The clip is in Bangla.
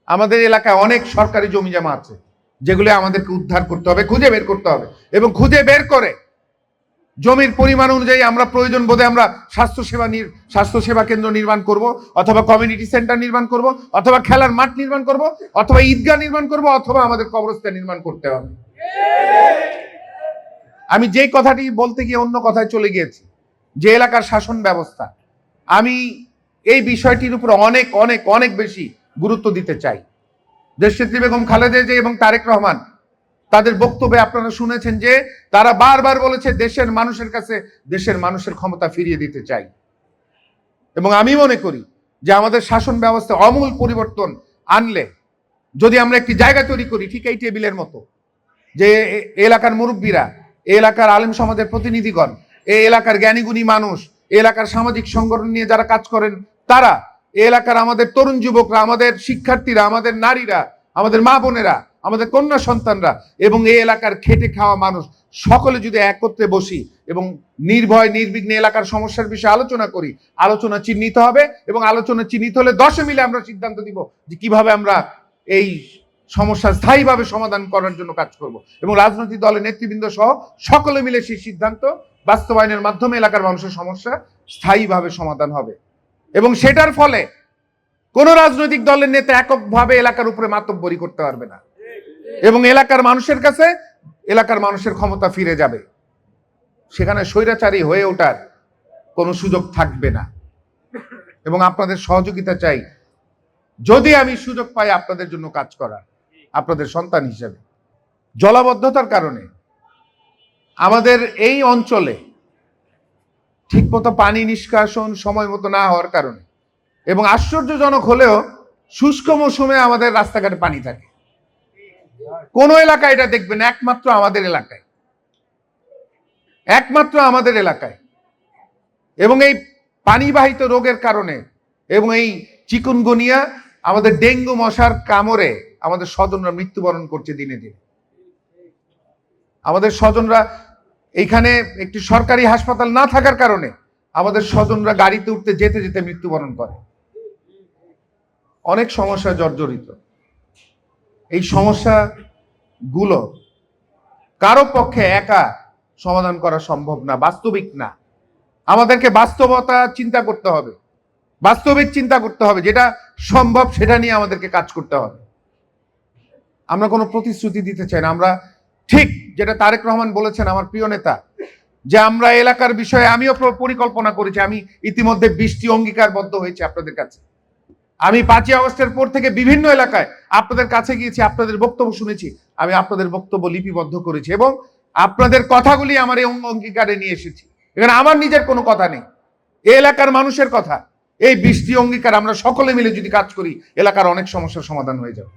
আমাদের এলাকায় অনেক সরকারি জমি জমা আছে, যেগুলো আমাদেরকে উদ্ধার করতে হবে, খুঁজে বের করতে হবে, এবং খুঁজে বের করে জমির পরিমাণ অনুযায়ী আমরা প্রয়োজন বোধে আমরা স্বাস্থ্যসেবা কেন্দ্র নির্মাণ করব, অথবা কমিউনিটি সেন্টার নির্মাণ করব, অথবা খেলার মাঠ নির্মাণ করব, অথবা ঈদগাহ নির্মাণ করব, অথবা আমাদের কবরস্থান নির্মাণ করতে হবে। আমি যেই কথাটি বলতে গিয়ে অন্য কথায় চলে গিয়েছি, যে এলাকার শাসন ব্যবস্থা, আমি এই বিষয়টির উপর অনেক অনেক অনেক বেশি গুরুত্ব দিতে চাই। দেশনেত্রী বেগম খালেদা জিয়া এবং তারেক রহমান তাদের বক্তব্যে আপনারা শুনেছেন যে তারা বারবার বলেছে দেশের মানুষের কাছে দেশের মানুষের ক্ষমতা ফিরিয়ে দিতে চাই। এবং আমি মনে করি যে আমাদের শাসন ব্যবস্থা আমূল পরিবর্তন আনলে, যদি আমরা একটি জায়গা তৈরি করি ঠিক এই টেবিলের মতো, যে এলাকার মুরব্বীরা, এলাকার আলেম সমাজের প্রতিনিধিগণ, এই এলাকার জ্ঞানীগুণী মানুষ, এলাকার সামাজিক সংগঠন নিয়ে যারা কাজ করেন তারা, এলাকার আমাদের তরুণ যুবকরা, আমাদের শিক্ষার্থীরা, আমাদের নারীরা, আমাদের মা বোনেরা, আমাদের কন্যা সন্তানরা এবং এই এলাকার খেটে খাওয়া মানুষ সকলে যদি একত্রে বসি এবং নির্ভয় নির্বিঘ্নে এলাকার সমস্যার বিষয়ে আলোচনা করি, আলোচনা চিহ্নিত হবে, এবং আলোচনা চিহ্নিত হলে 10 মিলে আমরা সিদ্ধান্ত দিব যে কিভাবে আমরা এই সমস্যা স্থায়ীভাবে সমাধান করার জন্য কাজ করব, এবং রাজনৈতিক দলের নেতৃবৃন্দ সহ সকলে মিলে সেই সিদ্ধান্ত বাস্তবায়নের মাধ্যমে এলাকার মানুষের সমস্যা স্থায়ীভাবে সমাধান হবে। এবং সেটার ফলে কোন রাজনৈতিক দলের নেতা এককভাবে এলাকার উপরে মাতব্বরি করতে পারবে না, এবং এলাকার মানুষের কাছে এলাকার মানুষের ক্ষমতা ফিরে যাবে। সেখানে স্বৈরাচারী হয়ে ওঠার কোনো সুযোগ থাকবে না। এবং আপনাদের সহযোগিতা চাই, যদি আমি সুযোগ পাই আপনাদের জন্য কাজ করার, আপনাদের সন্তান হিসেবে। জলাবদ্ধতার কারণে আমাদের এই অঞ্চলে ঠিকমতো পানি নিষ্কাশন সময় মতো না হওয়ার কারণে, এবং আশ্চর্যজনক হলেও শুষ্ক মৌসুমে আমাদের রাস্তাঘাটে পানি থাকে। কোন এলাকায় এটা দেখবেন, একমাত্র আমাদের এলাকায়, একমাত্র আমাদের এলাকায়। এবং এই পানিবাহিত রোগের কারণে এবং এই চিকুনগুনিয়া, আমাদের ডেঙ্গু মশার কামড়ে আমাদের স্বজনরা মৃত্যুবরণ করছে দিনে দিনে। আমাদের স্বজনরা, এইখানে একটি সরকারি হাসপাতাল না থাকার কারণে আমাদের স্বজনরা গাড়িতে উঠতে যেতে যেতে মৃত্যুবরণ করে। অনেক সমস্যা জর্জরিত। এই সমস্যাগুলো কারো পক্ষে একা সমাধান করা সম্ভব না, বাস্তবিক না। আমাদেরকে বাস্তবতা চিন্তা করতে হবে, বাস্তবিক চিন্তা করতে হবে, যেটা সম্ভব সেটা নিয়ে আমাদেরকে কাজ করতে হবে। আমরা কোনো প্রতিশ্রুতি দিতে চাই না। আমরা ঠিক যেটা তারেক রহমান বলেছেন, আমার প্রিয় নেতা, যে আমরা এলাকার বিষয়ে আমিও পরিকল্পনা করেছি। আমি ইতিমধ্যে 20টি অঙ্গীকারবদ্ধ হয়েছে আপনাদের কাছে। আমি 5ই আগস্টের পর থেকে বিভিন্ন এলাকায় আপনাদের কাছে গিয়েছি, আপনাদের বক্তব্য শুনেছি, আমি আপনাদের বক্তব্য লিপিবদ্ধ করেছি, এবং আপনাদের কথাগুলি আমার এই অঙ্গীকারে নিয়ে এসেছি। এখানে আমার নিজের কোনো কথা নেই, এই এলাকার মানুষের কথা। এই 20টি অঙ্গীকার আমরা সকলে মিলে যদি কাজ করি, এলাকার অনেক সমস্যার সমাধান হয়ে যাবে।